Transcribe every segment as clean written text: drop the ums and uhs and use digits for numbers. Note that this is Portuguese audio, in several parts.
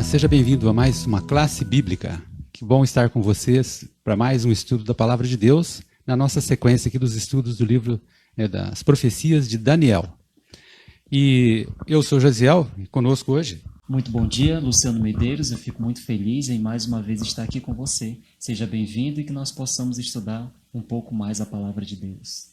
Olá, seja bem-vindo a mais uma classe bíblica. Que bom estar com vocês para mais um estudo da Palavra de Deus, na nossa sequência aqui dos estudos do livro das profecias de Daniel. E eu sou Josiel, e conosco hoje. Muito bom dia, Luciano Medeiros. Eu fico muito feliz em mais uma vez estar aqui com você. Seja bem-vindo e que nós possamos estudar um pouco mais a Palavra de Deus.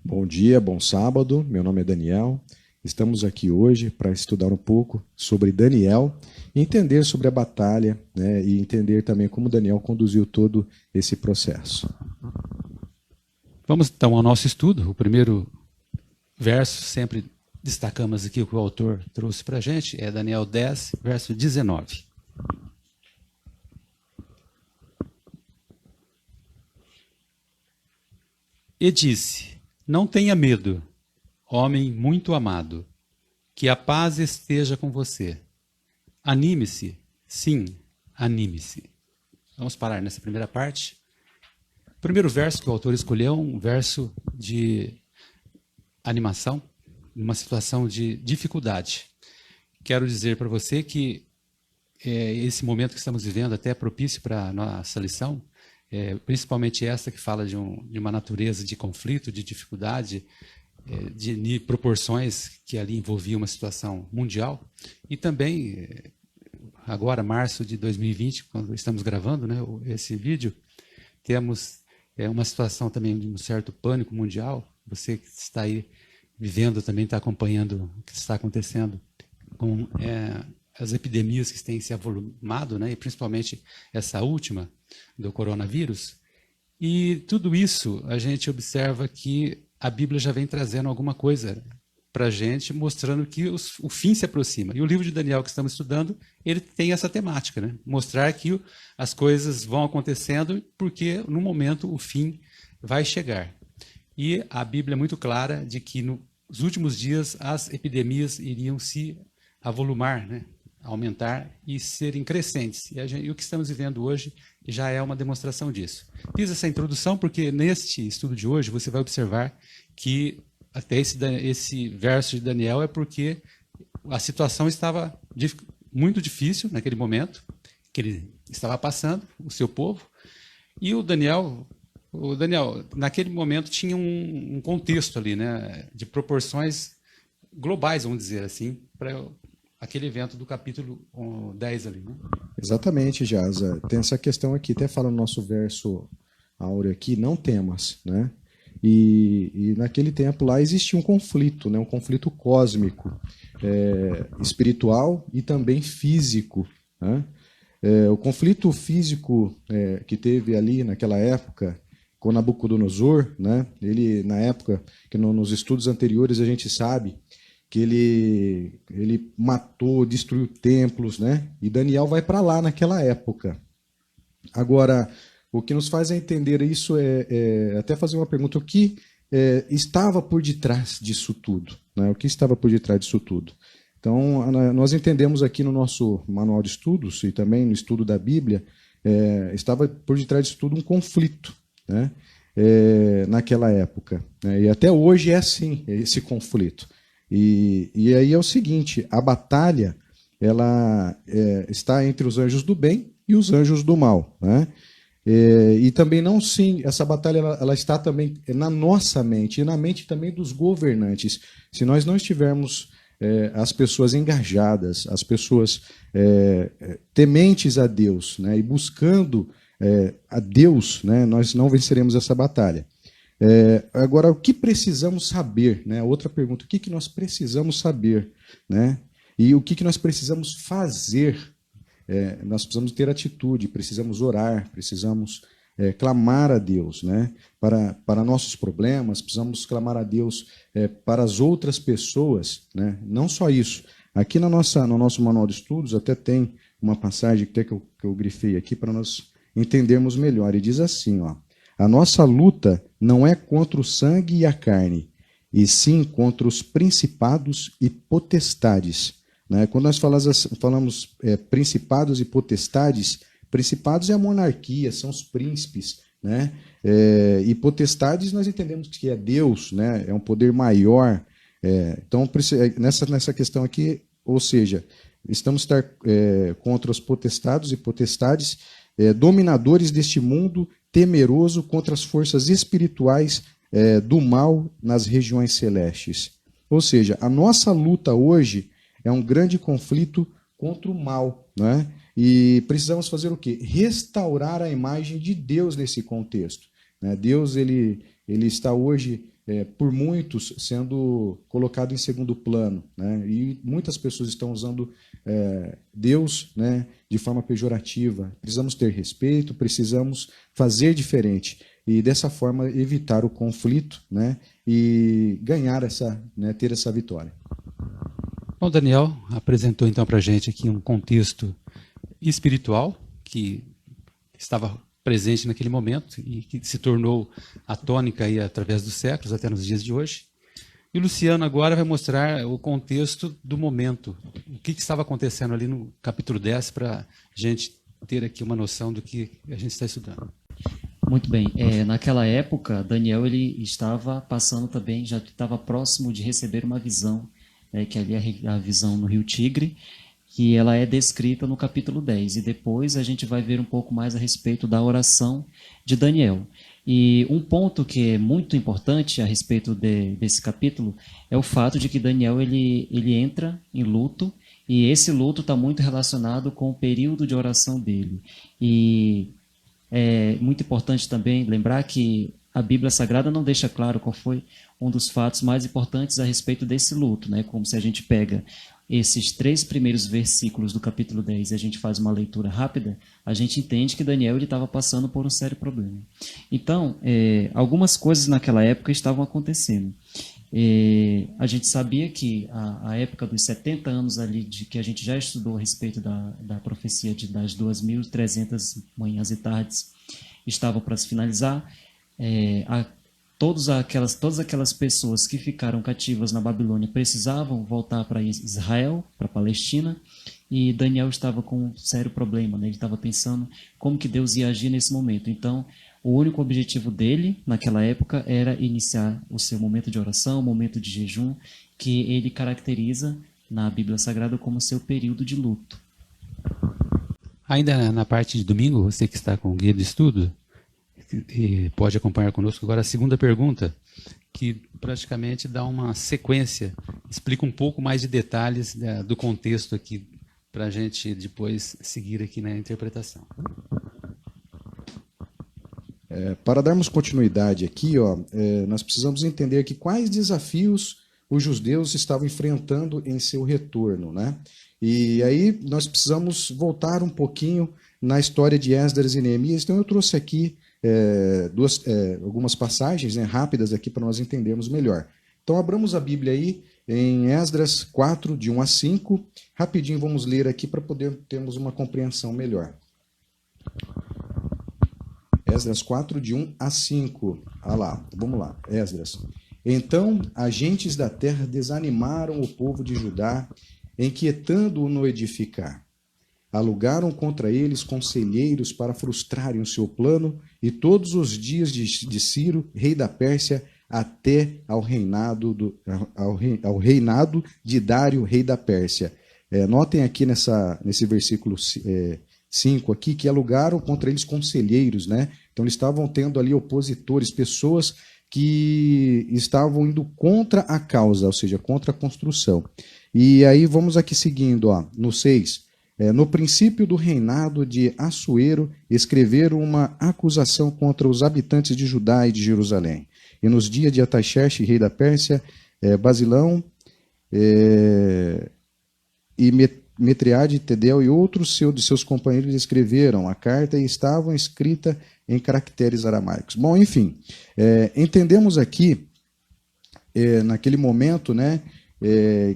Bom dia, bom sábado. Meu nome é Daniel. Estamos aqui hoje para estudar um pouco sobre Daniel e entender sobre a batalha, né, e entender também como Daniel conduziu todo esse processo. Vamos então ao nosso estudo. O primeiro verso, sempre destacamos aqui o que o autor trouxe para a gente, é Daniel 10, verso 19. E disse: não tenha medo, homem muito amado, que a paz esteja com você. Anime-se, sim, anime-se. Vamos parar nessa primeira parte. O primeiro verso que o autor escolheu é um verso de animação, numa situação de dificuldade. Quero dizer para você que esse momento que estamos vivendo até é propício para a nossa lição, principalmente essa que fala de uma natureza de conflito, de dificuldade, de proporções que ali envolvia uma situação mundial. E também, agora, março de 2020, quando estamos gravando, né, esse vídeo, temos uma situação também de um certo pânico mundial. Você que está aí vivendo também está acompanhando o que está acontecendo com as epidemias que têm se avolumado, né, e principalmente essa última do coronavírus. E tudo isso a gente observa que a Bíblia já vem trazendo alguma coisa para a gente, mostrando que o fim se aproxima. E o livro de Daniel que estamos estudando, ele tem essa temática, né? Mostrar que as coisas vão acontecendo porque, no momento, o fim vai chegar. E a Bíblia é muito clara de que, nos últimos dias, as epidemias iriam se avolumar, né? Aumentar e serem crescentes. E o que estamos vivendo hoje já é uma demonstração disso. Fiz essa introdução porque neste estudo de hoje você vai observar que até esse verso de Daniel é porque a situação estava muito difícil naquele momento, que ele estava passando, o seu povo, e o Daniel, naquele momento tinha um contexto ali, né, de proporções globais, vamos dizer assim, para aquele evento do capítulo 10 ali, né? Exatamente, Jaza. Tem essa questão aqui, até fala no nosso verso áureo aqui, não temas, né? E naquele tempo lá existia um conflito, né? Um conflito cósmico, espiritual e também físico, né? O conflito físico que teve ali naquela época com Nabucodonosor, né? Ele, na época, que nos estudos anteriores a gente sabe que ele matou, destruiu templos, né? E Daniel vai para lá naquela época. Agora, o que nos faz entender isso é até fazer uma pergunta: o que estava por detrás disso tudo, né? O que estava por detrás disso tudo? Então, nós entendemos aqui no nosso manual de estudos e também no estudo da Bíblia, estava por detrás disso tudo um conflito, né? Naquela época, né? E até hoje é assim, esse conflito. E aí é o seguinte: a batalha ela está entre os anjos do bem e os anjos do mal, né? E também essa batalha ela está também na nossa mente e na mente também dos governantes. Se nós não estivermos as pessoas engajadas, as pessoas tementes a Deus, né, e buscando a Deus, né, nós não venceremos essa batalha. Agora, o que precisamos saber, né? Outra pergunta: o que nós precisamos saber, né? E o que nós precisamos fazer? Nós precisamos ter atitude, precisamos orar, precisamos clamar a Deus, né? Para nossos problemas, precisamos clamar a Deus para as outras pessoas, né? Não só isso. Aqui no nosso manual de estudos até tem uma passagem que eu grifei aqui para nós entendermos melhor. E diz assim, ó: a nossa luta não é contra o sangue e a carne, e sim contra os principados e potestades. Né? Quando nós falamos principados e potestades, principados é a monarquia, são os príncipes, né? E potestades nós entendemos que é Deus, né? É um poder maior. Então, nessa questão aqui, ou seja, estamos estar contra os potestados e potestades, dominadores deste mundo, temeroso contra as forças espirituais do mal nas regiões celestes. Ou seja, a nossa luta hoje é um grande conflito contra o mal, né? E precisamos fazer o quê? Restaurar a imagem de Deus nesse contexto, né? Deus ele está hoje, por muitos, sendo colocado em segundo plano, né? E muitas pessoas estão usando Deus, né, de forma pejorativa. Precisamos ter respeito, precisamos fazer diferente e dessa forma evitar o conflito, né, e ganhar ter essa vitória. Bom, Daniel apresentou então para a gente aqui um contexto espiritual que estava presente naquele momento e que se tornou a tônica aí através dos séculos, até nos dias de hoje. E o Luciano agora vai mostrar o contexto do momento, o que estava acontecendo ali no capítulo 10, para a gente ter aqui uma noção do que a gente está estudando. Muito bem. Naquela época, Daniel ele estava passando também, já estava próximo de receber uma visão, que ali é a visão no Rio Tigre, que ela é descrita no capítulo 10. E depois a gente vai ver um pouco mais a respeito da oração de Daniel. E um ponto que é muito importante a respeito desse capítulo é o fato de que Daniel ele entra em luto, e esse luto está muito relacionado com o período de oração dele. E é muito importante também lembrar que a Bíblia Sagrada não deixa claro qual foi um dos fatos mais importantes a respeito desse luto, né? Como se a gente pega esses 3 primeiros versículos do capítulo 10 e a gente faz uma leitura rápida, a gente entende que Daniel estava passando por um sério problema. Então, algumas coisas naquela época estavam acontecendo. A gente sabia que a época dos 70 anos ali, de que a gente já estudou a respeito da profecia das 2.300 manhãs e tardes, estavam para se finalizar. Todas aquelas pessoas que ficaram cativas na Babilônia precisavam voltar para Israel, para a Palestina, e Daniel estava com um sério problema, né? Ele estava pensando como que Deus ia agir nesse momento. Então, o único objetivo dele, naquela época, era iniciar o seu momento de oração, o momento de jejum, que ele caracteriza na Bíblia Sagrada como seu período de luto. Ainda na parte de domingo, você que está com o guia de estudo, e pode acompanhar conosco agora a segunda pergunta, que praticamente dá uma sequência, explica um pouco mais de detalhes do contexto aqui, para a gente depois seguir aqui na interpretação. Para darmos continuidade aqui, nós precisamos entender que quais desafios os judeus estavam enfrentando em seu retorno, né? E aí nós precisamos voltar um pouquinho na história de Esdras e Neemias. Então eu trouxe aqui algumas passagens, né, rápidas aqui para nós entendermos melhor. Então abramos a Bíblia aí em Esdras 4, de 1 a 5. Rapidinho vamos ler aqui para poder termos uma compreensão melhor. Esdras 4, de 1 a 5. Vamos lá, Esdras. Então, agentes da terra desanimaram o povo de Judá, inquietando-o no edificar. Alugaram contra eles conselheiros para frustrarem o seu plano, e todos os dias de Ciro, rei da Pérsia, até ao reinado de Dário, rei da Pérsia. Notem aqui nesse versículo 5 aqui, que alugaram contra eles conselheiros, né? Então eles estavam tendo ali opositores, pessoas que estavam indo contra a causa, ou seja, contra a construção. E aí vamos aqui seguindo, no 6. No princípio do reinado de Assuero, escreveram uma acusação contra os habitantes de Judá e de Jerusalém. E nos dias de Ataxerxes, rei da Pérsia, Basilão e Metriade, Tedel e outros de seus companheiros escreveram a carta e estavam escrita em caracteres aramaicos. Bom, enfim, entendemos aqui, naquele momento, né,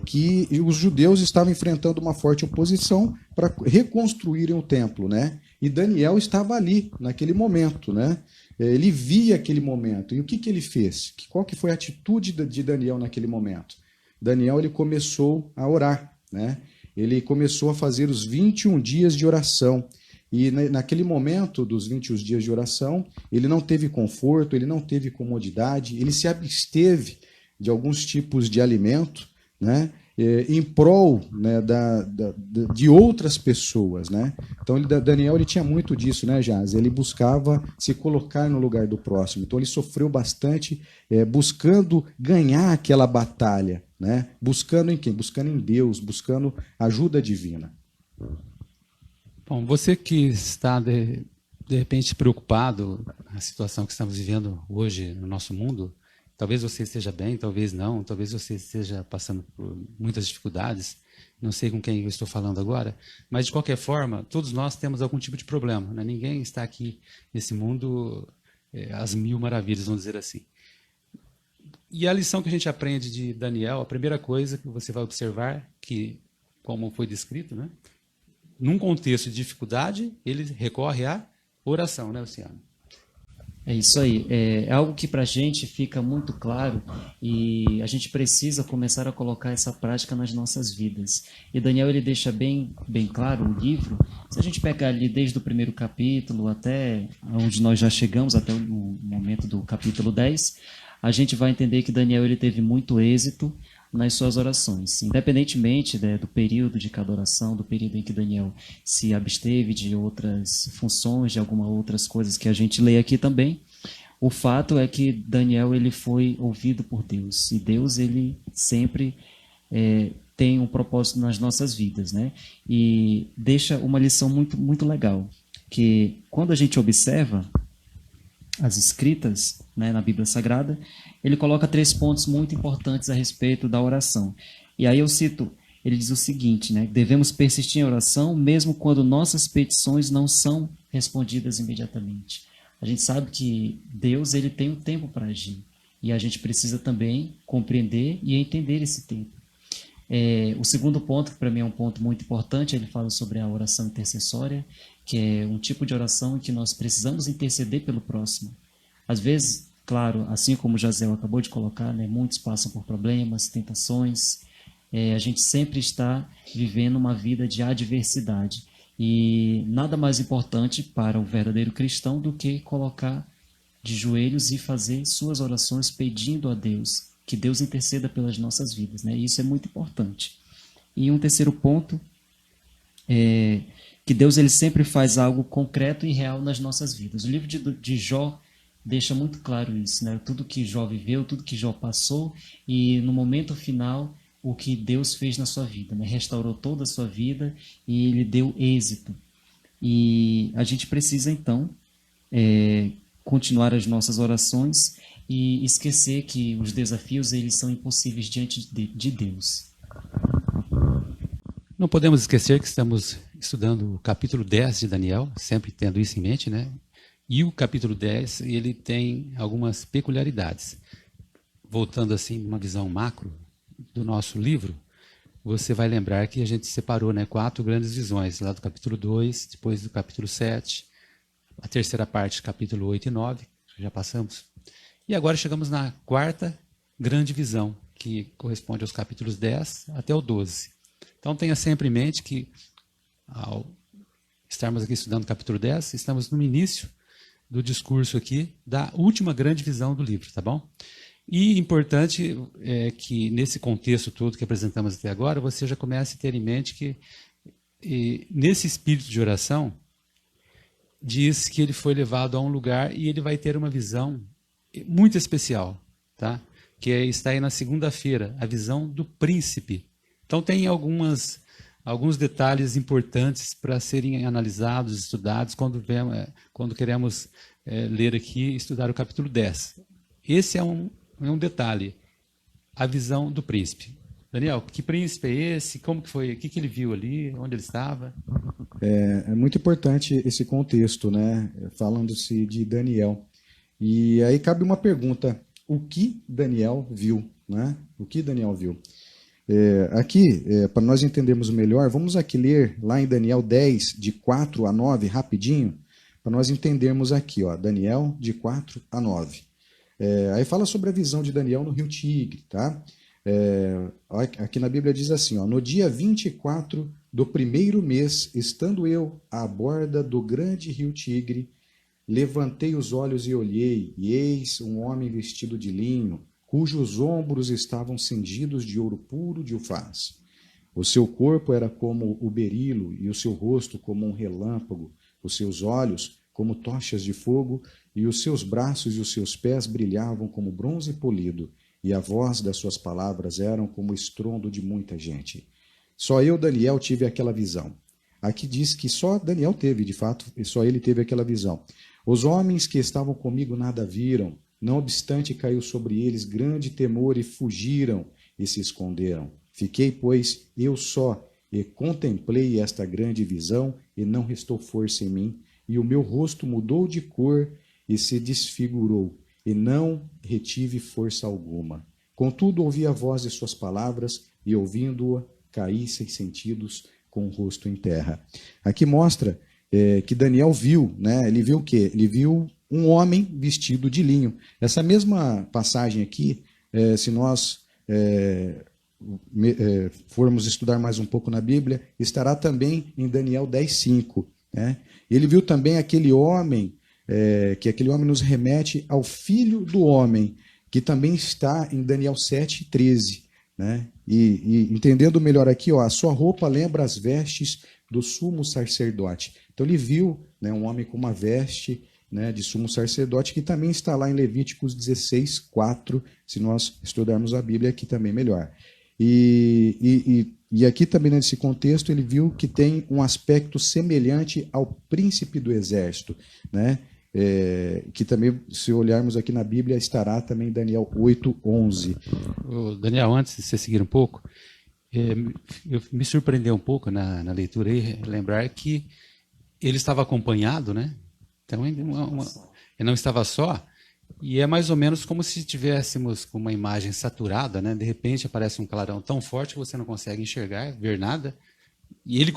que os judeus estavam enfrentando uma forte oposição para reconstruírem o templo, né? E Daniel estava ali, naquele momento, né? Ele via aquele momento. E o que ele fez? Qual que foi a atitude de Daniel naquele momento? Daniel ele começou a orar, né? Ele começou a fazer os 21 dias de oração. E naquele momento dos 21 dias de oração, ele não teve conforto, ele não teve comodidade, ele se absteve de alguns tipos de alimento, né? em prol, né, de outras pessoas, né? Então, Daniel ele tinha muito disso, né, Jaz? Ele buscava se colocar no lugar do próximo. Então, ele sofreu bastante, buscando ganhar aquela batalha, né? Buscando em quem? Buscando em Deus, buscando ajuda divina. Bom, você que está de repente preocupado com a situação que estamos vivendo hoje no nosso mundo, talvez você esteja bem, talvez não, talvez você esteja passando por muitas dificuldades, não sei com quem eu estou falando agora, mas de qualquer forma, todos nós temos algum tipo de problema, né? Ninguém está aqui nesse mundo às mil maravilhas, vamos dizer assim. E a lição que a gente aprende de Daniel, a primeira coisa que você vai observar, que, como foi descrito, né? Num contexto de dificuldade, ele recorre à oração, né, Luciano? É isso aí. É algo que para a gente fica muito claro e a gente precisa começar a colocar essa prática nas nossas vidas. E Daniel ele deixa bem claro o livro. Se a gente pegar ali desde o primeiro capítulo até onde nós já chegamos, até o momento do capítulo 10, a gente vai entender que Daniel ele teve muito êxito nas suas orações, independentemente, né, do período de cada oração, do período em que Daniel se absteve de outras funções, de algumas outras coisas que a gente lê aqui também. O fato é que Daniel ele foi ouvido por Deus, e Deus ele sempre tem um propósito nas nossas vidas, né? E deixa uma lição muito legal, que quando a gente observa as escritas, né, na Bíblia Sagrada, ele coloca 3 pontos muito importantes a respeito da oração. E aí eu cito, ele diz o seguinte, né, devemos persistir em oração mesmo quando nossas petições não são respondidas imediatamente. A gente sabe que Deus ele tem um tempo para agir, e a gente precisa também compreender e entender esse tempo. O segundo ponto, que para mim é um ponto muito importante, ele fala sobre a oração intercessória, que é um tipo de oração em que nós precisamos interceder pelo próximo. Às vezes, claro, assim como o Jazel acabou de colocar, né, muitos passam por problemas, tentações, a gente sempre está vivendo uma vida de adversidade. E nada mais importante para o verdadeiro cristão do que colocar de joelhos e fazer suas orações pedindo a Deus, que Deus interceda pelas nossas vidas, né? Isso é muito importante. E um terceiro ponto é que Deus ele sempre faz algo concreto e real nas nossas vidas. O livro de Jó deixa muito claro isso, né? Tudo que Jó viveu, tudo que Jó passou, e no momento final o que Deus fez na sua vida, né? Restaurou toda a sua vida e ele deu êxito. E a gente precisa então continuar as nossas orações e esquecer que os desafios eles são impossíveis diante de Deus. Não podemos esquecer que estamos estudando o capítulo 10 de Daniel, sempre tendo isso em mente, né? E o capítulo 10, ele tem algumas peculiaridades. Voltando assim, uma visão macro do nosso livro, você vai lembrar que a gente separou, né, 4 grandes visões, lá do capítulo 2, depois do capítulo 7, a terceira parte, capítulo 8 e 9, já passamos. E agora chegamos na 4ª grande visão, que corresponde aos capítulos 10 até o 12. Então tenha sempre em mente que, ao estarmos aqui estudando o capítulo 10, estamos no início do discurso aqui da última grande visão do livro, tá bom? E importante é que nesse contexto todo que apresentamos até agora, você já comece a ter em mente que nesse espírito de oração, diz que ele foi levado a um lugar e ele vai ter uma visão muito especial, tá? Que está aí na segunda-feira, a visão do príncipe. Então tem alguns detalhes importantes para serem analisados, estudados, quando queremos ler aqui e estudar o capítulo 10. Esse é um detalhe, a visão do príncipe. Daniel, que príncipe é esse? Como que foi? O que ele viu ali? Onde ele estava? É muito importante esse contexto, né? Falando-se de Daniel. E aí cabe uma pergunta: o que Daniel viu, né? O que Daniel viu? Aqui, para nós entendermos melhor, vamos aqui ler lá em Daniel 10, de 4 a 9, rapidinho, para nós entendermos aqui, ó, Daniel de 4 a 9. Aí fala sobre a visão de Daniel no rio Tigre, tá? Aqui na Bíblia diz assim, ó, no dia 24 do 1º mês, estando eu à borda do grande rio Tigre, levantei os olhos e olhei, e eis um homem vestido de linho, cujos ombros estavam cingidos de ouro puro de Ufaz. O seu corpo era como o berilo, e o seu rosto como um relâmpago, os seus olhos como tochas de fogo, e os seus braços e os seus pés brilhavam como bronze polido, e a voz das suas palavras eram como o estrondo de muita gente. Só eu, Daniel, tive aquela visão. Aqui diz que só Daniel teve, de fato, e só ele teve aquela visão. Os homens que estavam comigo nada viram, não obstante caiu sobre eles grande temor e fugiram e se esconderam. Fiquei, pois, eu só, e contemplei esta grande visão, e não restou força em mim, e o meu rosto mudou de cor e se desfigurou, e não retive força alguma. Contudo, ouvi a voz de suas palavras, e ouvindo-a, caí sem sentidos, com o rosto em terra. Aqui mostra que Daniel viu, né? Ele viu o quê? Ele viu um homem vestido de linho. Essa mesma passagem aqui, se nós formos estudar mais um pouco na Bíblia, estará também em Daniel 10:5. Né? Ele viu também aquele homem, que aquele homem nos remete ao Filho do Homem, que também está em Daniel 7:13. Né? E entendendo melhor aqui, ó, a sua roupa lembra as vestes do sumo sacerdote. Então ele viu, né, um homem com uma veste, né, de sumo sacerdote, que também está lá em Levíticos 16:4, se nós estudarmos a Bíblia aqui também melhor. E aqui também nesse contexto ele viu que tem um aspecto semelhante ao príncipe do exército, né? Que também, se olharmos aqui na Bíblia, estará também em Daniel 8:11. Daniel, antes de você seguir um pouco, me surpreendeu um pouco na leitura aí, lembrar que ele estava acompanhado, né? Então ele não estava só, e é mais ou menos como se estivéssemos com uma imagem saturada, né? De repente aparece um clarão tão forte que você não consegue enxergar, ver nada, e ele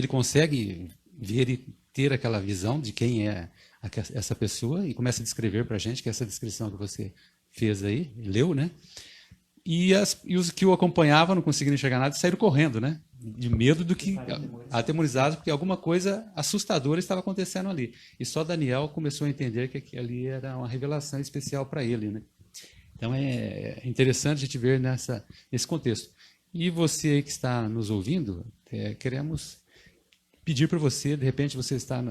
consegue ver e ter aquela visão de quem é essa pessoa, e começa a descrever para a gente, que é essa descrição que você fez aí, leu, né? E os que o acompanhavam, não conseguiram enxergar nada, saíram correndo, né? De medo do que... atemorizados, porque alguma coisa assustadora estava acontecendo ali. E só Daniel começou a entender que ali era uma revelação especial para ele, né? Então é interessante a gente ver nesse contexto. E você que está nos ouvindo, queremos pedir para você, de repente você está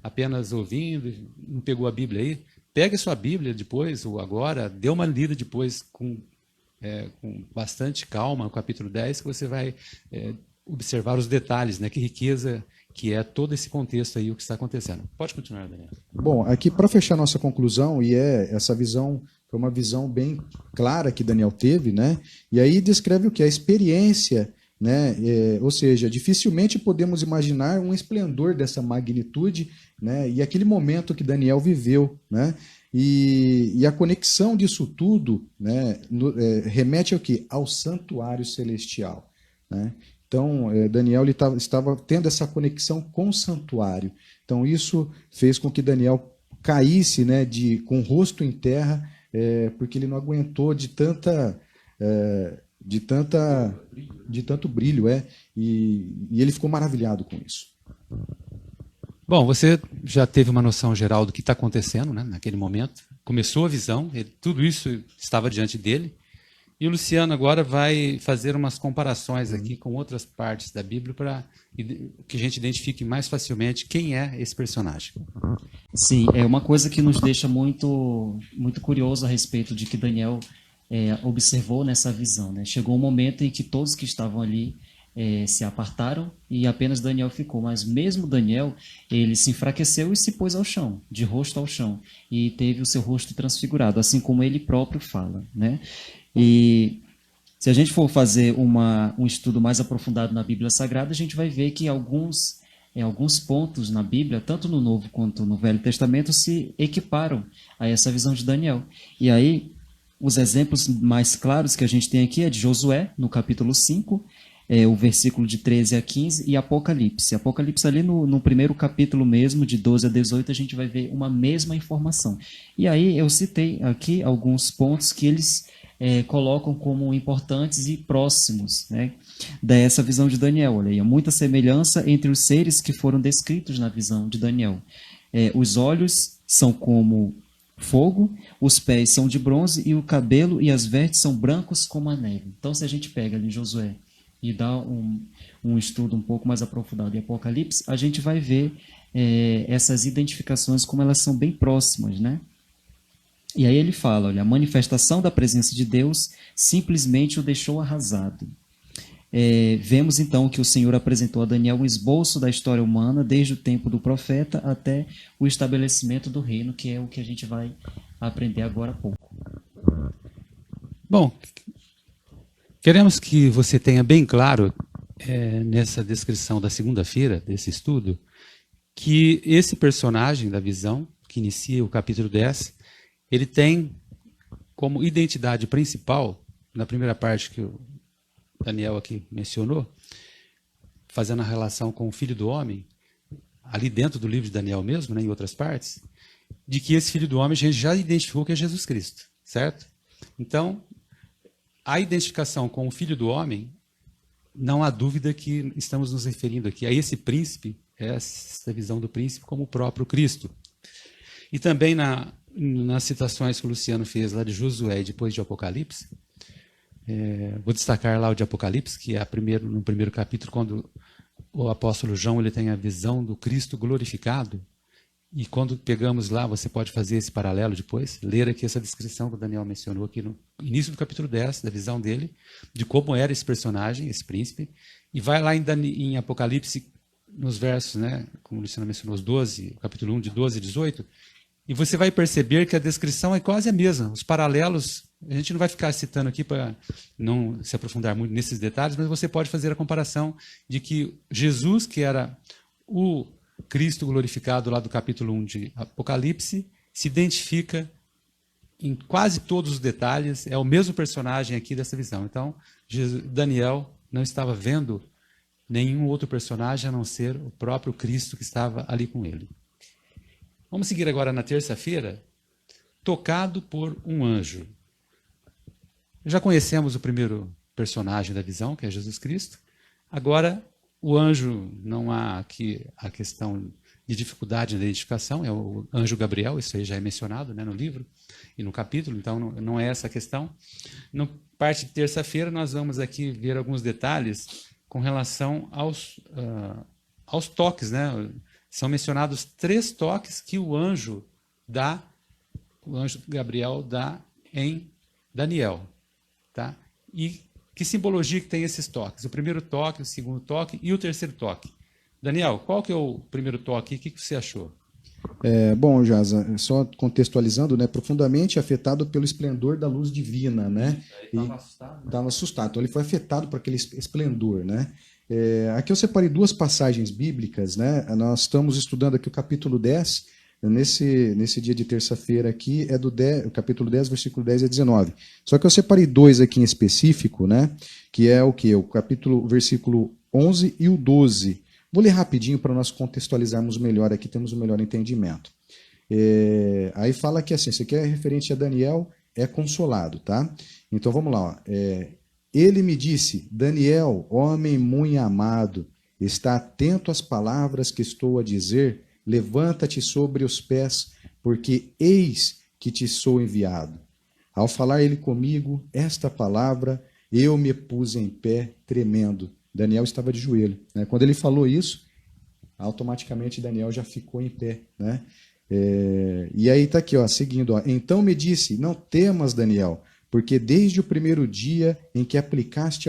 apenas ouvindo, não pegou a Bíblia aí, pegue a sua Bíblia depois, ou agora, dê uma lida depois com bastante calma, no capítulo 10, que você vai observar os detalhes, né? Que riqueza que é todo esse contexto aí, o que está acontecendo. Pode continuar, Daniel. Bom, aqui para fechar nossa conclusão, essa visão foi uma visão bem clara que Daniel teve, né? E aí descreve o que? A experiência, né? Ou seja, dificilmente podemos imaginar um esplendor dessa magnitude, né? E aquele momento que Daniel viveu, né? E a conexão disso tudo, né, remete ao quê? Ao santuário celestial. Né? Então, Daniel ele estava tendo essa conexão com o santuário. Então, isso fez com que Daniel caísse, né, com o rosto em terra, porque ele não aguentou de tanto brilho, e ele ficou maravilhado com isso. Bom, você já teve uma noção geral do que está acontecendo, né, naquele momento. Começou a visão, tudo isso estava diante dele. E o Luciano agora vai fazer umas comparações aqui com outras partes da Bíblia para que a gente identifique mais facilmente quem é esse personagem. Sim, é uma coisa que nos deixa muito, muito curioso a respeito de que Daniel observou nessa visão. Né? Chegou um momento em que todos que estavam ali se apartaram e apenas Daniel ficou. Mas mesmo Daniel, ele se enfraqueceu e se pôs ao chão, de rosto ao chão, e teve o seu rosto transfigurado, assim como ele próprio fala. Né? E se a gente for fazer um estudo mais aprofundado na Bíblia Sagrada, a gente vai ver que alguns pontos na Bíblia, tanto no Novo quanto no Velho Testamento, se equiparam a essa visão de Daniel. E aí, os exemplos mais claros que a gente tem aqui é de Josué, no capítulo 5, o versículo de 13 a 15, e Apocalipse. Apocalipse ali no primeiro capítulo mesmo, de 12 a 18, a gente vai ver uma mesma informação. E aí eu citei aqui alguns pontos que eles colocam como importantes e próximos, né, dessa visão de Daniel. Olha aí, há muita semelhança entre os seres que foram descritos na visão de Daniel. Os olhos são como fogo, os pés são de bronze e o cabelo e as vestes são brancos como a neve. Então, se a gente pega ali Josué e dá um estudo um pouco mais aprofundado em Apocalipse, a gente vai ver essas identificações como elas são bem próximas, né? E aí ele fala, olha, a manifestação da presença de Deus simplesmente o deixou arrasado. Vemos então que o Senhor apresentou a Daniel um esboço da história humana, desde o tempo do profeta até o estabelecimento do reino, que é o que a gente vai aprender agora há pouco. Bom, queremos que você tenha bem claro, nessa descrição da segunda-feira, desse estudo, que esse personagem da visão, que inicia o capítulo 10, ele tem como identidade principal, na primeira parte que o Daniel aqui mencionou, fazendo a relação com o Filho do Homem, ali dentro do livro de Daniel mesmo, né, em outras partes, de que esse Filho do Homem a gente já identificou que é Jesus Cristo, certo? Então, a identificação com o Filho do Homem, não há dúvida que estamos nos referindo aqui a esse príncipe, essa visão do príncipe como o próprio Cristo. E também nas citações que o Luciano fez lá de Josué e depois de Apocalipse, vou destacar lá o de Apocalipse, que é no primeiro capítulo, quando o apóstolo João ele tem a visão do Cristo glorificado. E quando pegamos lá, você pode fazer esse paralelo depois, ler aqui essa descrição que o Daniel mencionou aqui no início do capítulo 10, da visão dele, de como era esse personagem, esse príncipe, e vai lá em Apocalipse, nos versos, né, como o Luciano mencionou, os 12, capítulo 1, de 12 a 18, e você vai perceber que a descrição é quase a mesma. Os paralelos, a gente não vai ficar citando aqui para não se aprofundar muito nesses detalhes, mas você pode fazer a comparação de que Jesus, que era o Cristo glorificado lá do capítulo 1 de Apocalipse, se identifica em quase todos os detalhes, é o mesmo personagem aqui dessa visão. Então, Daniel não estava vendo nenhum outro personagem a não ser o próprio Cristo que estava ali com ele. Vamos seguir agora na terça-feira, tocado por um anjo. Já conhecemos o primeiro personagem da visão, que é Jesus Cristo. Agora, o anjo, não há aqui a questão de dificuldade na identificação, é o anjo Gabriel, isso aí já é mencionado, né, no livro e no capítulo, então não é essa a questão. Na parte de terça-feira, nós vamos aqui ver alguns detalhes com relação aos toques, né? São mencionados 3 toques que o anjo Gabriel dá em Daniel. Tá? E que simbologia que tem esses toques? O primeiro toque, o segundo toque e o terceiro toque. Daniel, qual que é o primeiro toque? O que você achou? Bom, Jaza, só contextualizando, né, profundamente afetado pelo esplendor da luz divina, né? Estava assustado. Né? Estava assustado, então ele foi afetado por aquele esplendor, né? Aqui eu separei 2 passagens bíblicas, né? Nós estamos estudando aqui o capítulo 10, nesse dia de terça-feira aqui, o capítulo 10, versículo 10 a 19. Só que eu separei 2 aqui em específico, né? Que é o quê? O versículo 11 e o 12. Vou ler rapidinho para nós contextualizarmos melhor aqui, temos um melhor entendimento. Aí fala que assim, isso aqui é referente a Daniel, é consolado, tá? Então vamos lá, ó. Ele me disse, Daniel, homem muito amado, está atento às palavras que estou a dizer, levanta-te sobre os pés, porque eis que te sou enviado. Ao falar ele comigo, esta palavra, eu me pus em pé, tremendo. Daniel estava de joelho, né? Quando ele falou isso, automaticamente Daniel já ficou em pé, né? E aí está aqui, ó, seguindo, ó. Então me disse, não temas, Daniel, porque desde o primeiro dia em que aplicaste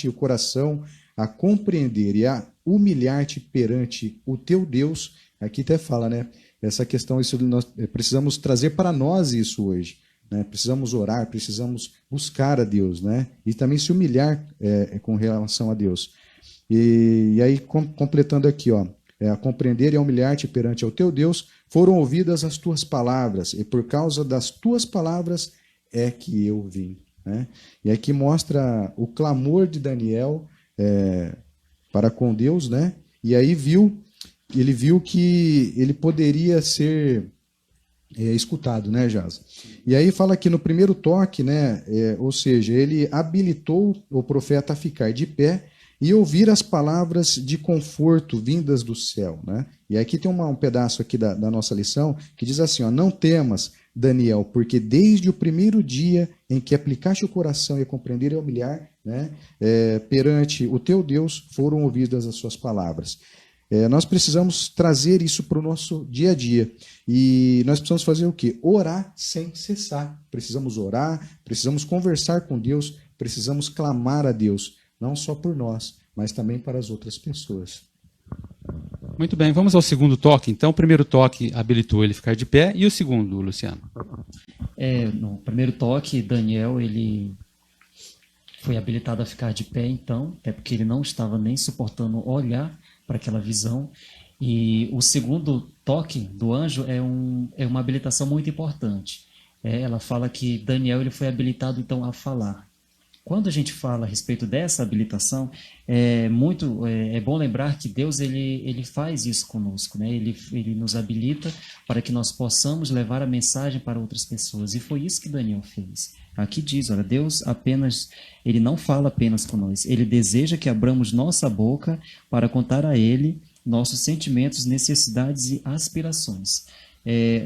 o coração a compreender e a humilhar-te perante o teu Deus, aqui até fala, né? Essa questão, isso nós precisamos trazer para nós isso hoje, né? Precisamos orar, precisamos buscar a Deus, né? E também se humilhar com relação a Deus. E aí, completando aqui, ó, a compreender e a humilhar-te perante ao teu Deus, foram ouvidas as tuas palavras, e por causa das tuas palavras é que eu vim. Né? E aqui mostra o clamor de Daniel para com Deus, né? E aí ele viu que ele poderia ser escutado, né, Jaz? E aí fala que no primeiro toque, né, ou seja, ele habilitou o profeta a ficar de pé, e ouvir as palavras de conforto vindas do céu, né? E aqui tem um pedaço aqui da nossa lição que diz assim, ó, não temas, Daniel, porque desde o primeiro dia em que aplicaste o coração e a compreender e humilhar, né, perante o teu Deus, foram ouvidas as suas palavras. Nós precisamos trazer isso para o nosso dia a dia. E nós precisamos fazer o quê? Orar sem cessar. Precisamos orar, precisamos conversar com Deus, precisamos clamar a Deus, não só por nós, mas também para as outras pessoas. Muito bem, vamos ao segundo toque. Então, o primeiro toque habilitou ele a ficar de pé, e o segundo, Luciano? No primeiro toque, Daniel, ele foi habilitado a ficar de pé, então, até porque ele não estava nem suportando olhar para aquela visão. E o segundo toque do anjo é uma habilitação muito importante. Ela fala que Daniel ele foi habilitado, então, a falar. Quando a gente fala a respeito dessa habilitação, é bom lembrar que Deus ele faz isso conosco, né? Ele nos habilita para que nós possamos levar a mensagem para outras pessoas. E foi isso que Daniel fez. Aqui diz, olha, Deus ele não fala apenas com nós, ele deseja que abramos nossa boca para contar a ele nossos sentimentos, necessidades e aspirações.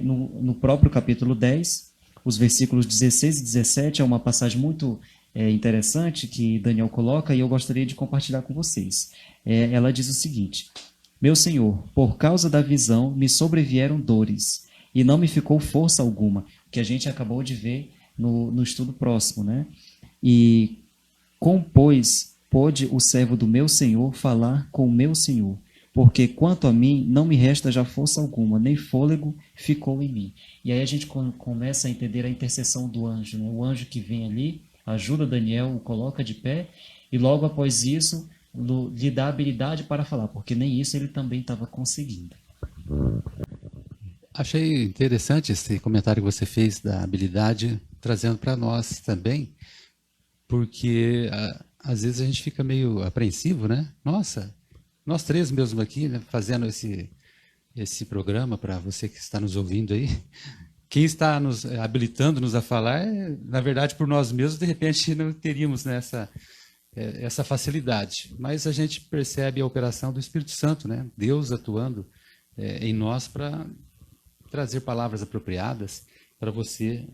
No próprio capítulo 10, os versículos 16 e 17, é uma passagem muito interessante que Daniel coloca e eu gostaria de compartilhar com vocês. Ela diz o seguinte: meu Senhor, por causa da visão me sobrevieram dores e não me ficou força alguma, que a gente acabou de ver no estudo próximo, né? E pois pôde o servo do meu Senhor falar com o meu Senhor, porque quanto a mim não me resta já força alguma, nem fôlego ficou em mim. E aí a gente começa a entender a intercessão do anjo, né? O anjo que vem ali ajuda Daniel, o coloca de pé, e logo após isso lhe dá habilidade para falar, porque nem isso ele também estava conseguindo. Achei interessante esse comentário que você fez da habilidade, trazendo para nós também, porque às vezes a gente fica meio apreensivo, né? Nossa, nós três mesmo aqui, né, fazendo esse programa para você que está nos ouvindo aí, quem está nos habilitando-nos a falar, na verdade, por nós mesmos, de repente não teríamos, né, essa facilidade. Mas a gente percebe a operação do Espírito Santo, né? Deus atuando em nós para trazer palavras apropriadas para você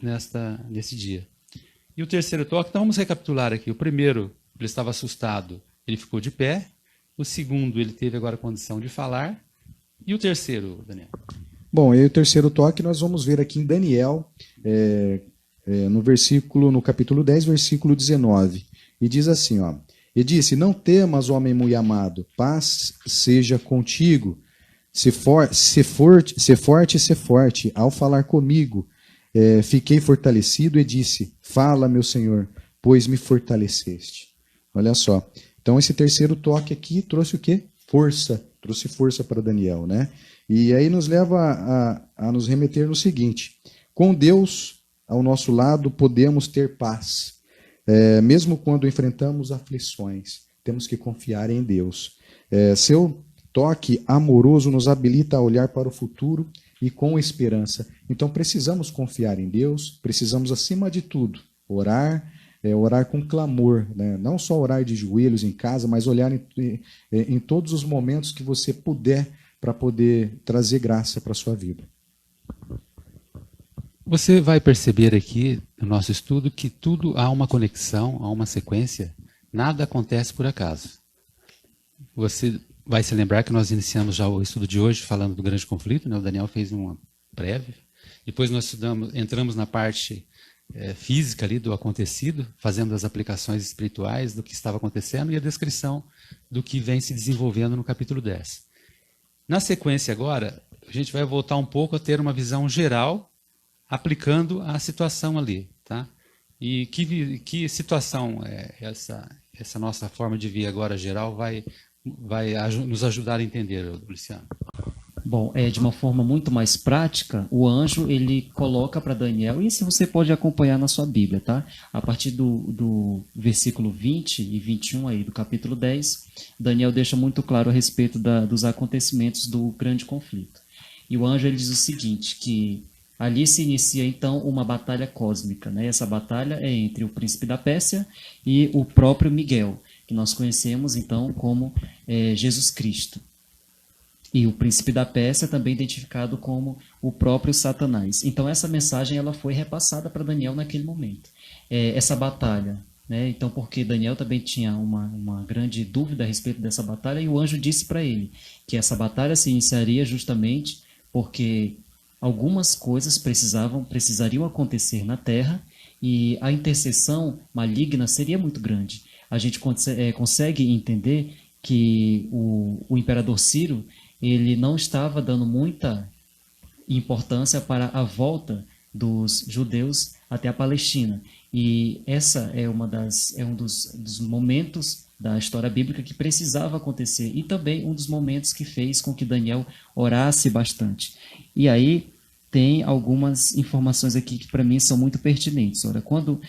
nesse dia. E o terceiro toque, então vamos recapitular aqui. O primeiro, ele estava assustado, ele ficou de pé. O segundo, ele teve agora a condição de falar. E o terceiro, Daniel? Bom, e o terceiro toque nós vamos ver aqui em Daniel, no capítulo 10, versículo 19. E diz assim, ó: e disse, não temas, homem muito amado, paz seja contigo. Se forte, ao falar comigo, fiquei fortalecido e disse, fala, meu Senhor, pois me fortaleceste. Olha só. Então, esse terceiro toque aqui trouxe o quê? Força. Trouxe força para Daniel, né? E aí nos leva a nos remeter no seguinte: com Deus ao nosso lado, podemos ter paz. Mesmo quando enfrentamos aflições, temos que confiar em Deus. Seu toque amoroso nos habilita a olhar para o futuro e com esperança. Então precisamos confiar em Deus, precisamos, acima de tudo, orar com clamor, né? Não só orar de joelhos em casa, mas olhar em todos os momentos que você puder, para poder trazer graça para a sua vida. Você vai perceber aqui no nosso estudo que tudo há uma conexão, há uma sequência, nada acontece por acaso. Você vai se lembrar que nós iniciamos já o estudo de hoje falando do grande conflito, né? O Daniel fez uma prévia, depois nós entramos na parte física ali do acontecido, fazendo as aplicações espirituais do que estava acontecendo e a descrição do que vem se desenvolvendo no capítulo 10. Na sequência agora, a gente vai voltar um pouco a ter uma visão geral, aplicando a situação ali, tá? E que situação essa nossa forma de ver agora geral vai nos ajudar a entender, Luciano? Bom, de uma forma muito mais prática, o anjo ele coloca para Daniel, e isso você pode acompanhar na sua Bíblia, tá? A partir do versículo 20 e 21 aí do capítulo 10, Daniel deixa muito claro a respeito dos acontecimentos do grande conflito. E o anjo ele diz o seguinte, que ali se inicia então uma batalha cósmica, né? Essa batalha é entre o príncipe da Pérsia e o próprio Miguel. que nós conhecemos então como Jesus Cristo. E o príncipe da Pérsia também identificado como o próprio Satanás. Então essa mensagem ela foi repassada para Daniel naquele momento. Essa batalha, né? Então porque Daniel também tinha uma grande dúvida a respeito dessa batalha, e o anjo disse para ele que essa batalha se iniciaria justamente porque algumas coisas precisariam acontecer na terra, e a intercessão maligna seria muito grande. A gente consegue entender que o imperador Ciro ele não estava dando muita importância para a volta dos judeus até a Palestina. E essa é um dos momentos da história bíblica que precisava acontecer, e também um dos momentos que fez com que Daniel orasse bastante. E aí tem algumas informações aqui que para mim são muito pertinentes. Olha, quando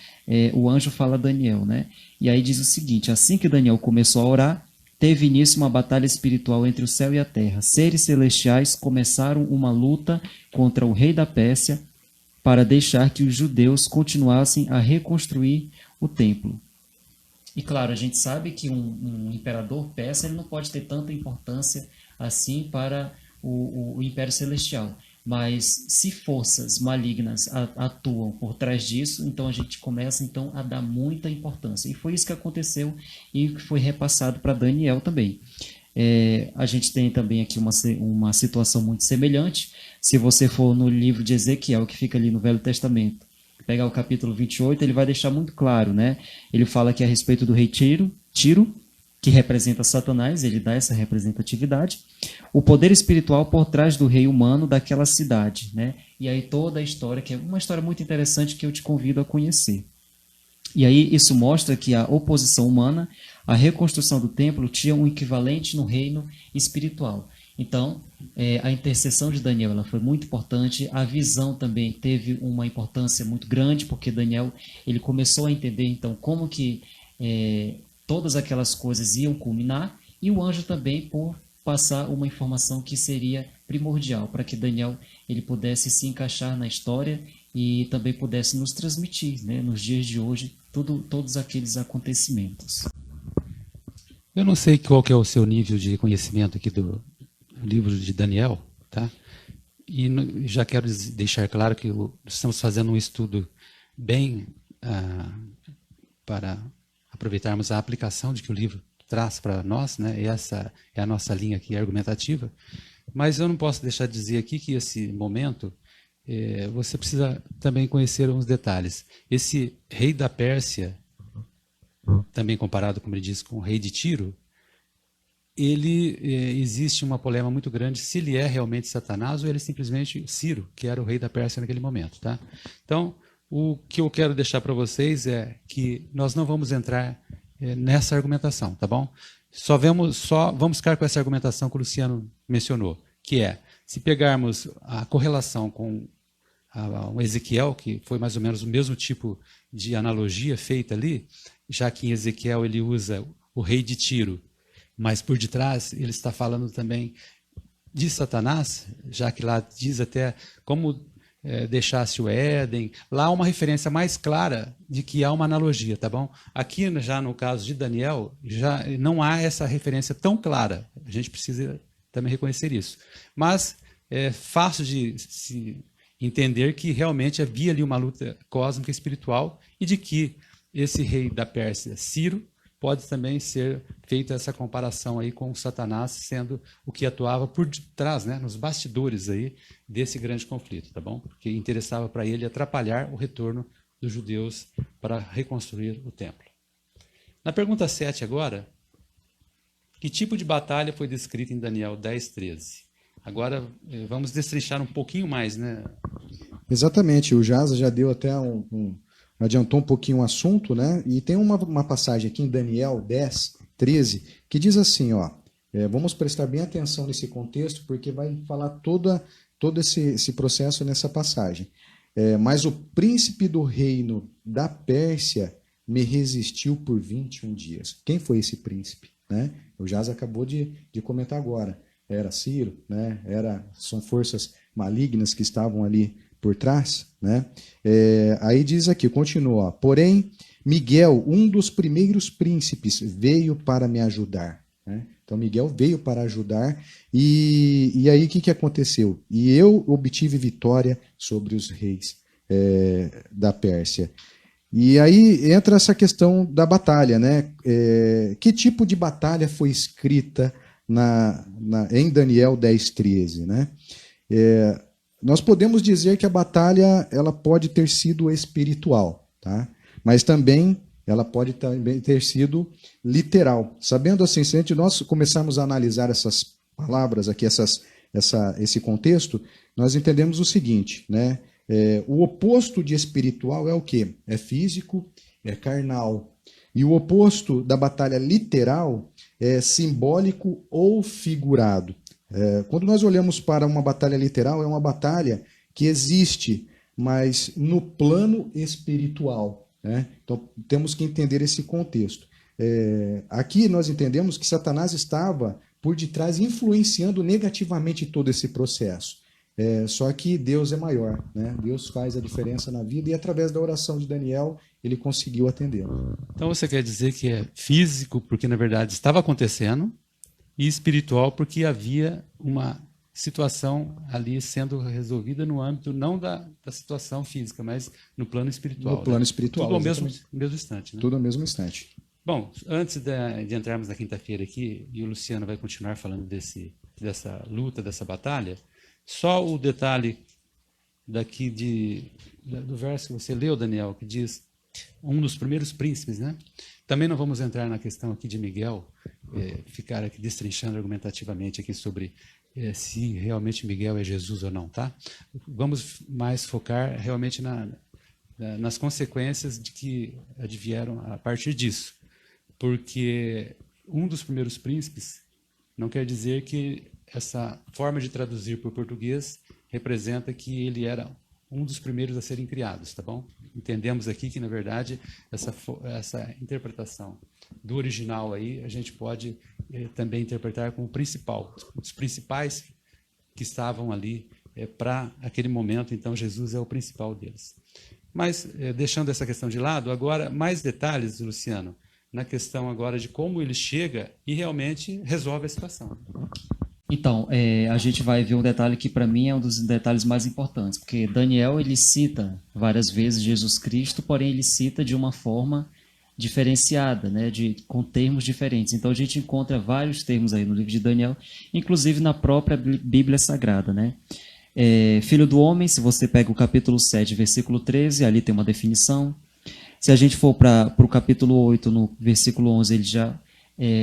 o anjo fala a Daniel, né? E aí diz o seguinte: assim que Daniel começou a orar, teve início uma batalha espiritual entre o céu e a terra. Seres celestiais começaram uma luta contra o rei da Pérsia para deixar que os judeus continuassem a reconstruir o templo. E claro, a gente sabe que um imperador persa ele não pode ter tanta importância assim para o Império Celestial. Mas se forças malignas atuam por trás disso, então a gente começa então a dar muita importância. E foi isso que aconteceu e que foi repassado para Daniel também. A gente tem também aqui uma situação muito semelhante. Se você for no livro de Ezequiel, que fica ali no Velho Testamento, pegar o capítulo 28, ele vai deixar muito claro, né? Ele fala aqui a respeito do rei Tiro, que representa Satanás, ele dá essa representatividade, o poder espiritual por trás do rei humano daquela cidade, né? E aí toda a história, que é uma história muito interessante que eu te convido a conhecer. E aí isso mostra que a oposição humana, a reconstrução do templo tinha um equivalente no reino espiritual. Então, a intercessão de Daniel ela foi muito importante, a visão também teve uma importância muito grande, porque Daniel ele começou a entender então como que todas aquelas coisas iam culminar, e o anjo também por passar uma informação que seria primordial para que Daniel ele pudesse se encaixar na história e também pudesse nos transmitir, né, nos dias de hoje, todos aqueles acontecimentos. Eu não sei qual que é o seu nível de conhecimento aqui do livro de Daniel, tá? E já quero deixar claro que estamos fazendo um estudo bem para aproveitarmos a aplicação de que o livro traz para nós, né? Essa é a nossa linha aqui argumentativa. Mas eu não posso deixar de dizer aqui que esse momento você precisa também conhecer uns detalhes. Esse rei da Pérsia, também comparado, como ele diz, com o rei de Tiro, existe uma polêmica muito grande se ele é realmente Satanás ou ele é simplesmente Ciro, que era o rei da Pérsia naquele momento, tá? Então, o que eu quero deixar para vocês é que nós não vamos entrar nessa argumentação, tá bom? Só vamos ficar com essa argumentação que o Luciano mencionou, que se pegarmos a correlação com o Ezequiel, que foi mais ou menos o mesmo tipo de analogia feita ali, já que em Ezequiel ele usa o rei de Tiro, mas por detrás ele está falando também de Satanás, já que lá diz até como deixasse o Éden. Lá há uma referência mais clara de que há uma analogia, tá bom? Aqui, já no caso de Daniel, já não há essa referência tão clara. A gente precisa também reconhecer isso. Mas é fácil de se entender que realmente havia ali uma luta cósmica espiritual e de que esse rei da Pérsia, Ciro, pode também ser feita essa comparação aí com Satanás sendo o que atuava por trás, né, nos bastidores aí desse grande conflito, tá bom? Porque interessava para ele atrapalhar o retorno dos judeus para reconstruir o templo. Na pergunta 7 agora, que tipo de batalha foi descrita em Daniel 10:13? Agora vamos destrinchar um pouquinho mais, né? Exatamente, o Jaza já deu até adiantou um pouquinho o assunto, né? E tem uma passagem aqui em Daniel 10:13, que diz assim, ó, vamos prestar bem atenção nesse contexto, porque vai falar todo esse processo nessa passagem. Mas o príncipe do reino da Pérsia me resistiu por 21 dias. Quem foi esse príncipe? Né? O Jaza acabou de comentar agora. Era Ciro, né? São forças malignas que estavam ali por trás, né? Aí diz aqui, continua, ó, porém, Miguel, um dos primeiros príncipes, veio para me ajudar. Né? Então, Miguel veio para ajudar, e aí o que aconteceu? E eu obtive vitória sobre os reis da Pérsia. E aí entra essa questão da batalha, né? Que tipo de batalha foi escrita em Daniel 10:13, né? Nós podemos dizer que a batalha ela pode ter sido espiritual, tá? Mas também ela pode também ter sido literal. Sabendo assim, se nós começarmos a analisar essas palavras aqui, esse contexto, nós entendemos o seguinte, né? O oposto de espiritual é o quê? É físico, é carnal. E o oposto da batalha literal é simbólico ou figurado. Quando nós olhamos para uma batalha literal, é uma batalha que existe, mas no plano espiritual. Né? Então, temos que entender esse contexto. Aqui nós entendemos que Satanás estava por detrás, influenciando negativamente todo esse processo. Só que Deus é maior, né? Deus faz a diferença na vida e através da oração de Daniel ele conseguiu atender. Então você quer dizer que é físico porque na verdade estava acontecendo e espiritual porque havia uma situação ali sendo resolvida no âmbito não da situação física, mas no plano espiritual. No plano espiritual, tudo ao mesmo instante. Né? Tudo ao mesmo instante. Bom, antes de entrarmos na quinta-feira aqui, e o Luciano vai continuar falando dessa luta, dessa batalha, só o detalhe daqui do verso que você leu, Daniel, que diz um dos primeiros príncipes, né? Também não vamos entrar na questão aqui de Miguel, ficar aqui destrinchando argumentativamente aqui sobre se realmente Miguel é Jesus ou não, tá? Vamos mais focar realmente nas consequências de que advieram a partir disso. Porque um dos primeiros príncipes não quer dizer que essa forma de traduzir para o português representa que ele era um dos primeiros a serem criados, tá bom? Entendemos aqui que, na verdade, essa interpretação do original aí, a gente pode também interpretar como principal, os principais que estavam ali para aquele momento, então Jesus é o principal deles. Mas, deixando essa questão de lado, agora, mais detalhes, Luciano, na questão agora de como ele chega e realmente resolve a situação. Então, a gente vai ver um detalhe que para mim é um dos detalhes mais importantes, porque Daniel ele cita várias vezes Jesus Cristo, porém ele cita de uma forma diferenciada, né, com termos diferentes. Então a gente encontra vários termos aí no livro de Daniel, inclusive na própria Bíblia Sagrada, né? Filho do homem, se você pega o capítulo 7, versículo 13, ali tem uma definição. Se a gente for para o capítulo 8, no versículo 11, ele já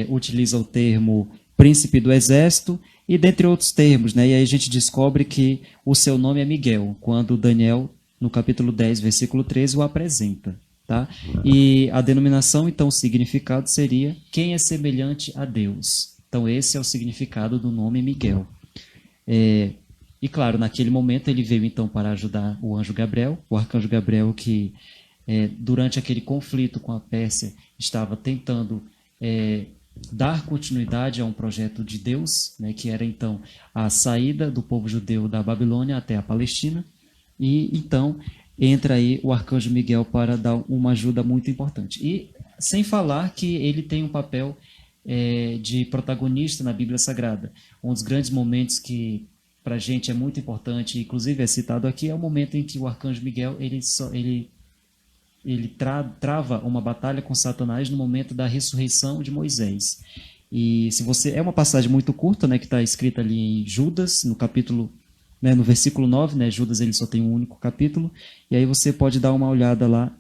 utiliza o termo príncipe do exército, e dentre outros termos, né? E aí a gente descobre que o seu nome é Miguel, quando Daniel, no capítulo 10, versículo 13, o apresenta. Tá? E a denominação, então, o significado seria quem é semelhante a Deus. Então, esse é o significado do nome Miguel. E, claro, naquele momento ele veio, então, para ajudar o anjo Gabriel, o arcanjo Gabriel que, durante aquele conflito com a Pérsia, estava tentando dar continuidade a um projeto de Deus, né, que era então a saída do povo judeu da Babilônia até a Palestina, e então entra aí o arcanjo Miguel para dar uma ajuda muito importante. E sem falar que ele tem um papel de protagonista na Bíblia Sagrada. Um dos grandes momentos que para a gente é muito importante, inclusive é citado aqui, é o momento em que o arcanjo Miguel ele trava uma batalha com Satanás no momento da ressurreição de Moisés. E se você é uma passagem muito curta, né, que está escrita ali em Judas, no capítulo, né, no versículo 9, né, Judas ele só tem um único capítulo, e aí você pode dar uma olhada lá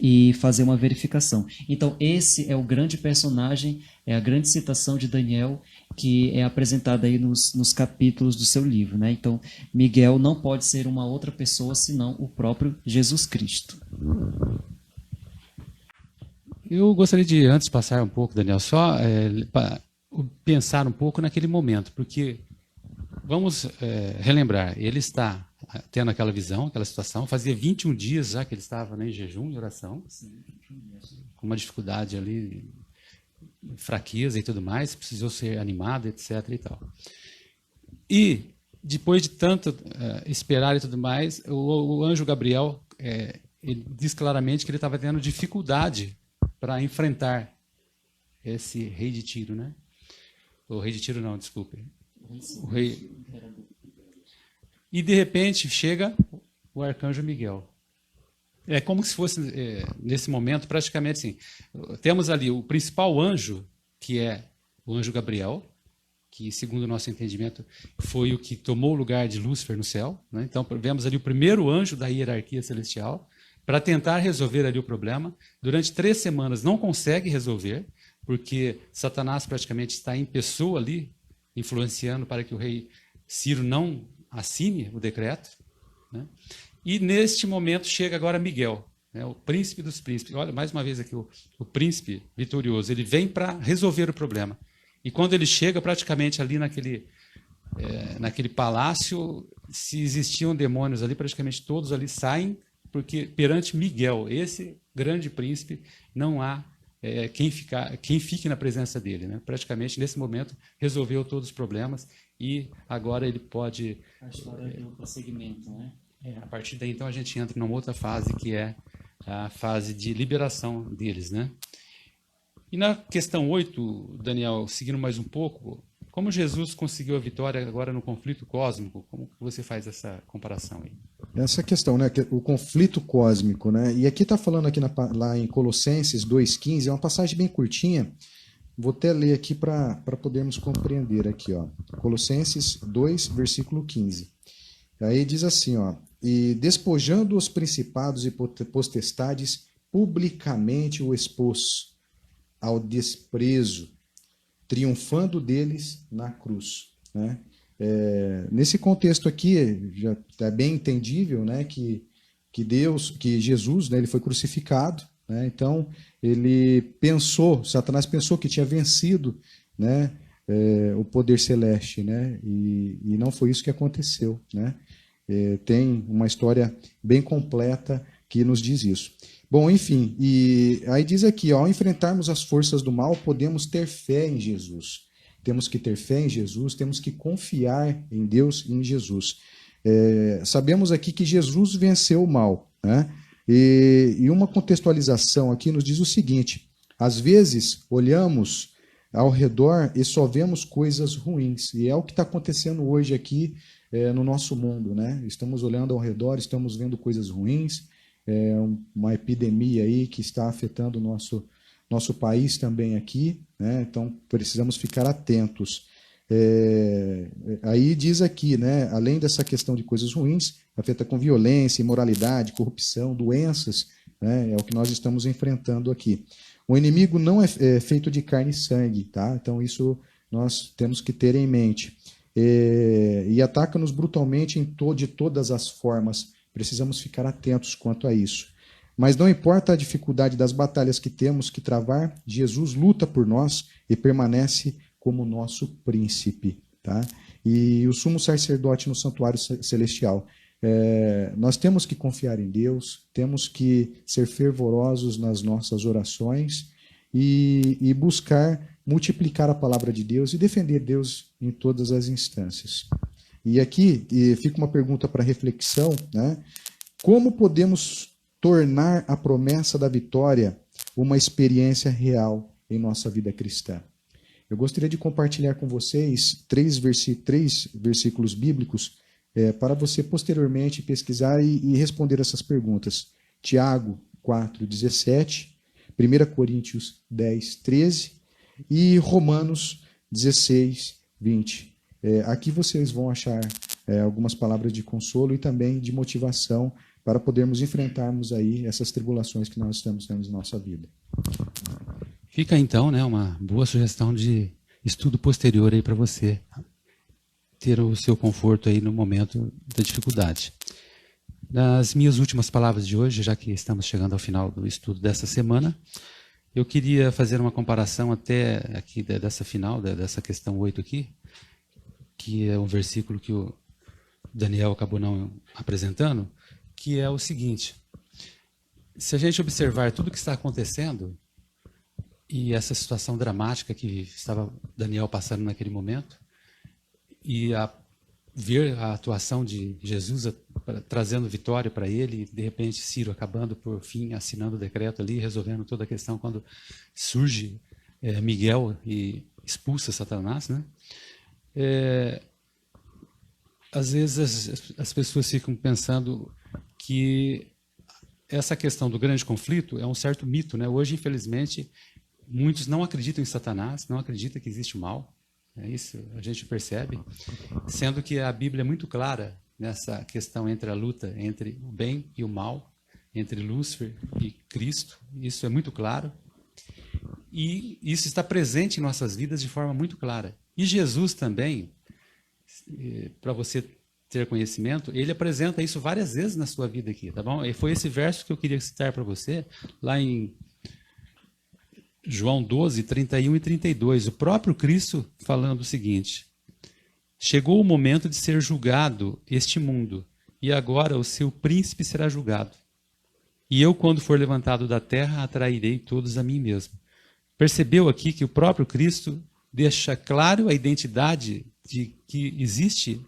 e fazer uma verificação. Então esse é o grande personagem, é a grande citação de Daniel que é apresentada aí nos capítulos do seu livro, né? Então Miguel não pode ser uma outra pessoa senão o próprio Jesus Cristo. Eu gostaria de antes passar um pouco, Daniel, só pensar um pouco naquele momento, porque vamos relembrar, ele está tendo aquela visão, aquela situação, fazia 21 dias já que ele estava, né, em jejum e oração, com uma dificuldade ali, fraqueza e tudo mais, precisou ser animado, etc. e tal. E depois de tanto esperar e tudo mais, o anjo Gabriel ele diz claramente que ele estava tendo dificuldade para enfrentar esse rei de Tiro, né? O rei de Tiro não, desculpe. O rei. E de repente chega o arcanjo Miguel. É como se fosse, nesse momento, praticamente assim, temos ali o principal anjo, que é o anjo Gabriel, que, segundo o nosso entendimento, foi o que tomou o lugar de Lúcifer no céu, né? Então, vemos ali o primeiro anjo da hierarquia celestial, para tentar resolver ali o problema. Durante 3 semanas não consegue resolver, porque Satanás praticamente está em pessoa ali, influenciando para que o rei Ciro não assine o decreto, né? E neste momento chega agora Miguel, né, o príncipe dos príncipes. Olha, mais uma vez aqui, o príncipe vitorioso, ele vem para resolver o problema. E quando ele chega, praticamente ali naquele palácio, se existiam demônios ali, praticamente todos ali saem, porque perante Miguel, esse grande príncipe, não há quem fique na presença dele, né? Praticamente, nesse momento, resolveu todos os problemas e agora ele pode... A história deu prosseguimento, né? A partir daí, então, a gente entra numa outra fase, que é a fase de liberação deles, né? E na questão 8, Daniel, seguindo mais um pouco, como Jesus conseguiu a vitória agora no conflito cósmico? Como que você faz essa comparação aí? Essa questão, né? O conflito cósmico, né? E aqui está falando aqui lá em Colossenses 2,15, é uma passagem bem curtinha. Vou até ler aqui para podermos compreender aqui, ó. Colossenses 2, versículo 15. Aí diz assim, ó: e despojando os principados e potestades, publicamente o expôs ao desprezo, triunfando deles na cruz, né? Nesse contexto aqui, já é bem entendível, né, que Jesus, né, ele foi crucificado, né? Então Satanás pensou que tinha vencido, né, o poder celeste, né? E não foi isso que aconteceu, né? Tem uma história bem completa que nos diz isso. Bom, enfim, e aí diz aqui, ó, ao enfrentarmos as forças do mal, podemos ter fé em Jesus. Temos que ter fé em Jesus, temos que confiar em Deus e em Jesus. Sabemos aqui que Jesus venceu o mal, né? E uma contextualização aqui nos diz o seguinte: às vezes olhamos ao redor e só vemos coisas ruins, e é o que está acontecendo hoje aqui no nosso mundo, né? Estamos olhando ao redor, estamos vendo coisas ruins, uma epidemia aí que está afetando o nosso país também aqui, né? Então precisamos ficar atentos. Aí diz aqui, né? Além dessa questão de coisas ruins, afeta com violência, imoralidade, corrupção, doenças, né? É o que nós estamos enfrentando aqui. O inimigo não é feito de carne e sangue, tá? Então isso nós temos que ter em mente. E ataca-nos brutalmente de todas as formas. Precisamos ficar atentos quanto a isso. Mas não importa a dificuldade das batalhas que temos que travar, Jesus luta por nós e permanece como nosso príncipe, tá? E o sumo sacerdote no santuário celestial. Nós temos que confiar em Deus, temos que ser fervorosos nas nossas orações e buscar multiplicar a palavra de Deus e defender Deus em todas as instâncias. E aqui fica uma pergunta para reflexão, né? Como podemos tornar a promessa da vitória uma experiência real em nossa vida cristã? Eu gostaria de compartilhar com vocês 3 versículos bíblicos para você posteriormente pesquisar e responder essas perguntas. Tiago 4:17, 1 Coríntios 10:13 e Romanos 16:20. Aqui vocês vão achar algumas palavras de consolo e também de motivação para podermos enfrentarmos aí essas tribulações que nós estamos tendo na nossa vida. Fica então, né, uma boa sugestão de estudo posterior aí para você ter o seu conforto aí no momento da dificuldade. Nas minhas últimas palavras de hoje, já que estamos chegando ao final do estudo dessa semana, eu queria fazer uma comparação até aqui dessa questão 8 aqui, que é um versículo que o Daniel acabou não apresentando, que é o seguinte: se a gente observar tudo o que está acontecendo e essa situação dramática que estava Daniel passando naquele momento, e ver a atuação de Jesus trazendo vitória para ele, e de repente Ciro acabando por fim assinando o decreto ali, resolvendo toda a questão quando surge Miguel e expulsa Satanás, né? Às vezes as pessoas ficam pensando que essa questão do grande conflito é um certo mito, né? Hoje, infelizmente, muitos não acreditam em Satanás, não acreditam que existe o mal. É isso, a gente percebe, sendo que a Bíblia é muito clara nessa questão entre a luta entre o bem e o mal, entre Lúcifer e Cristo. Isso é muito claro. E isso está presente em nossas vidas de forma muito clara. E Jesus também, para você ter conhecimento, ele apresenta isso várias vezes na sua vida aqui, tá bom? E foi esse verso que eu queria citar para você, lá em João 12, 31 e 32, o próprio Cristo falando o seguinte: chegou o momento de ser julgado este mundo, e agora o seu príncipe será julgado. E eu, quando for levantado da terra, atrairei todos a mim mesmo. Percebeu aqui que o próprio Cristo deixa claro a identidade de que existe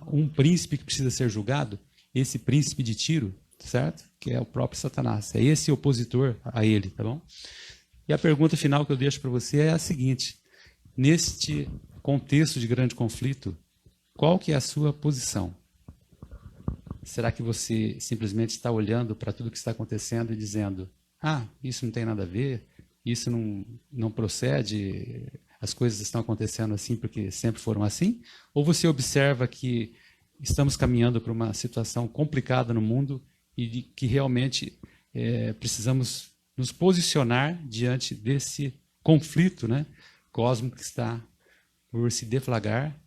um príncipe que precisa ser julgado, esse príncipe de Tiro, certo? Que é o próprio Satanás, é esse opositor a ele, tá bom? E a pergunta final que eu deixo para você é a seguinte: neste contexto de grande conflito, qual que é a sua posição? Será que você simplesmente está olhando para tudo que está acontecendo e dizendo: ah, isso não tem nada a ver, isso não procede, as coisas estão acontecendo assim porque sempre foram assim? Ou você observa que estamos caminhando para uma situação complicada no mundo e que realmente precisamos nos posicionar diante desse conflito, né, cósmico que está por se deflagrar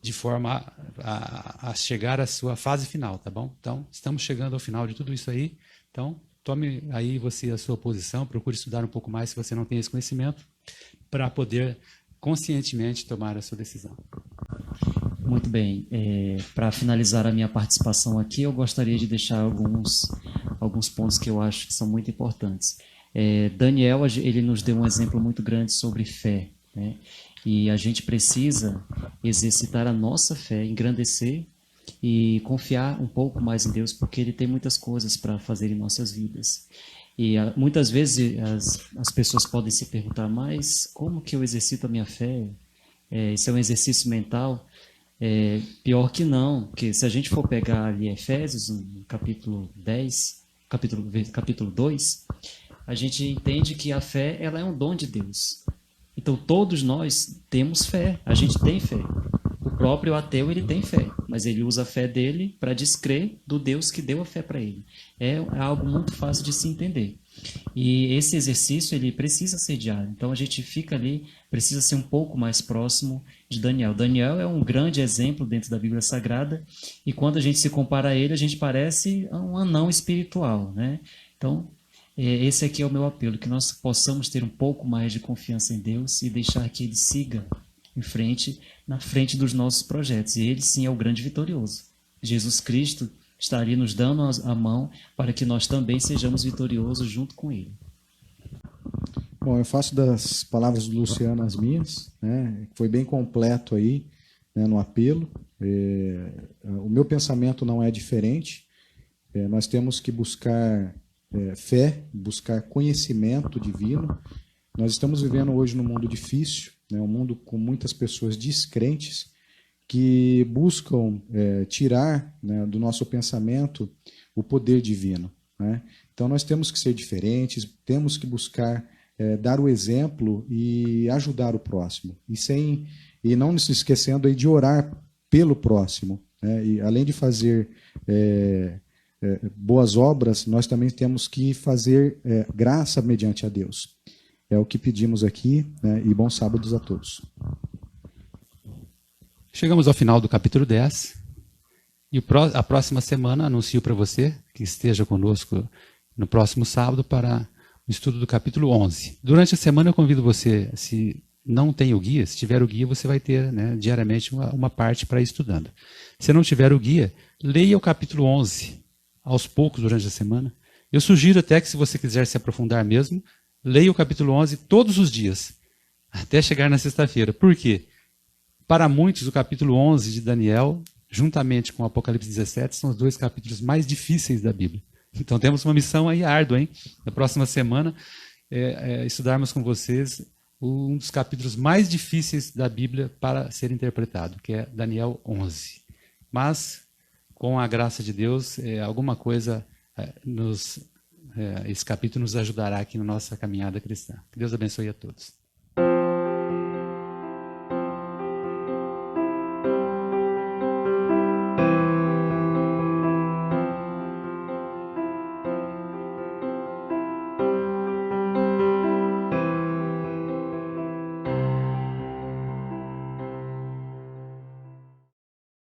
de forma a chegar à sua fase final, tá bom? Então, estamos chegando ao final de tudo isso aí. Então, tome aí você a sua posição, procure estudar um pouco mais se você não tem esse conhecimento, para poder conscientemente tomar a sua decisão. Muito bem. Para finalizar a minha participação aqui, eu gostaria de deixar alguns pontos que eu acho que são muito importantes. Daniel, ele nos deu um exemplo muito grande sobre fé, né? E a gente precisa exercitar a nossa fé, engrandecer e confiar um pouco mais em Deus, porque Ele tem muitas coisas para fazer em nossas vidas. E muitas vezes as pessoas podem se perguntar: mas como que eu exercito a minha fé? Isso é um exercício mental? Pior que não, porque se a gente for pegar ali Efésios, no capítulo 10, capítulo 2, a gente entende que a fé, ela é um dom de Deus. Então todos nós temos fé, a gente tem fé. O próprio ateu, ele tem fé, mas ele usa a fé dele para descrer do Deus que deu a fé para ele. É algo muito fácil de se entender. E esse exercício, ele precisa ser diário. Então a gente fica ali, precisa ser um pouco mais próximo de Daniel. Daniel é um grande exemplo dentro da Bíblia Sagrada, e quando a gente se compara a ele, a gente parece um anão espiritual, né? Então, esse aqui é o meu apelo, que nós possamos ter um pouco mais de confiança em Deus e deixar que Ele siga em frente, na frente dos nossos projetos. E Ele sim é o grande vitorioso. Jesus Cristo está ali nos dando a mão para que nós também sejamos vitoriosos junto com Ele. Bom, eu faço das palavras do Luciano as minhas, né? Foi bem completo aí, né, no apelo. O meu pensamento não é diferente. Nós temos que buscar fé, buscar conhecimento divino. Nós estamos vivendo hoje num mundo difícil, né, um mundo com muitas pessoas descrentes que buscam tirar, né, do nosso pensamento o poder divino, né? Então nós temos que ser diferentes, temos que buscar dar o exemplo e ajudar o próximo, e não nos esquecendo aí de orar pelo próximo, né? E além de fazer boas obras, nós também temos que fazer graça mediante a Deus. É o que pedimos aqui, né? E bons sábados a todos. Chegamos ao final do capítulo 10. E a próxima semana anuncio para você que esteja conosco no próximo sábado para o estudo do capítulo 11. Durante a semana eu convido você, se não tem o guia, se tiver o guia, você vai ter, né, diariamente uma parte para ir estudando. Se não tiver o guia, leia o capítulo 11 aos poucos durante a semana. Eu sugiro até que, se você quiser se aprofundar mesmo, leia o capítulo 11 todos os dias, até chegar na sexta-feira. Por quê? Para muitos, o capítulo 11 de Daniel juntamente com Apocalipse 17, são os 2 capítulos mais difíceis da Bíblia. Então temos uma missão aí árdua, hein? Na próxima semana, estudarmos com vocês um dos capítulos mais difíceis da Bíblia para ser interpretado, que é Daniel 11. Mas, com a graça de Deus, alguma coisa esse capítulo nos ajudará aqui na nossa caminhada cristã. Que Deus abençoe a todos.